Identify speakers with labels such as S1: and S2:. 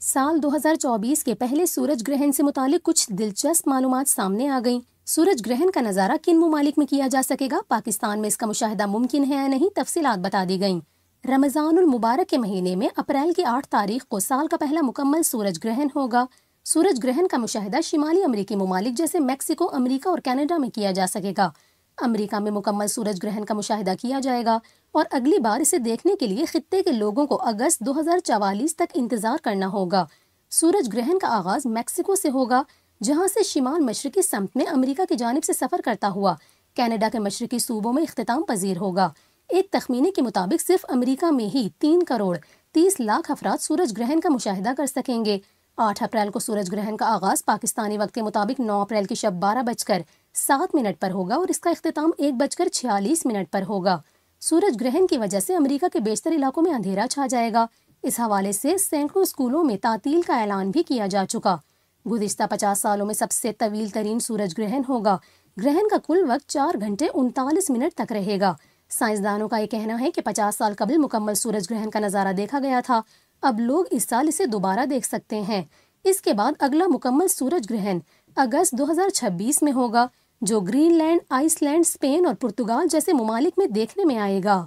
S1: سال 2024 کے پہلے سورج گرہن سے متعلق کچھ دلچسپ معلومات سامنے آ گئیں۔ سورج گرہن کا نظارہ کن ممالک میں کیا جا سکے گا؟ پاکستان میں اس کا مشاہدہ ممکن ہے یا نہیں؟ تفصیلات بتا دی گئیں۔ رمضان المبارک کے مہینے میں اپریل کی 8 تاریخ کو سال کا پہلا مکمل سورج گرہن ہوگا۔ سورج گرہن کا مشاہدہ شمالی امریکی ممالک جیسے میکسیکو، امریکہ اور کینیڈا میں کیا جا سکے گا۔ امریکہ میں مکمل سورج گرہن کا مشاہدہ کیا جائے گا اور اگلی بار اسے دیکھنے کے لیے خطے کے لوگوں کو اگست 2044 تک انتظار کرنا ہوگا۔ سورج گرہن کا آغاز میکسیکو سے ہوگا، جہاں سے شمال مشرقی سمت میں امریکہ کی جانب سے سفر کرتا ہوا کینیڈا کے مشرقی صوبوں میں اختتام پذیر ہوگا۔ ایک تخمینے کے مطابق صرف امریکہ میں ہی 3 کروڑ 30 لاکھ افراد سورج گرہن کا مشاہدہ کر سکیں گے۔ 8 اپریل کو سورج گرہن کا آغاز پاکستانی وقت کے مطابق 9 اپریل کی شب 12:07 پر ہوگا اور اس کا اختتام 1:46 پر ہوگا۔ سورج گرہن کی وجہ سے امریکہ کے بیشتر علاقوں میں اندھیرا چھا جائے گا۔ اس حوالے سے سینکڑوں اسکولوں میں تعطیل کا اعلان بھی کیا جا چکا۔ گزشتہ 50 سالوں میں سب سے طویل ترین سورج گرہن ہوگا۔ گرہن کا کل وقت 4 گھنٹے 39 منٹ تک رہے گا۔ سائنسدانوں کا یہ کہنا ہے کہ 50 سال قبل مکمل سورج گرہن کا نظارہ دیکھا گیا تھا۔ اب لوگ اس سال اسے دوبارہ دیکھ سکتے ہیں۔ اس کے بعد اگلا مکمل سورج گرہن اگست 2026 میں ہوگا، جو Greenland, Iceland, Spain اور پرتگال جیسے ممالک میں دیکھنے میں آئے گا۔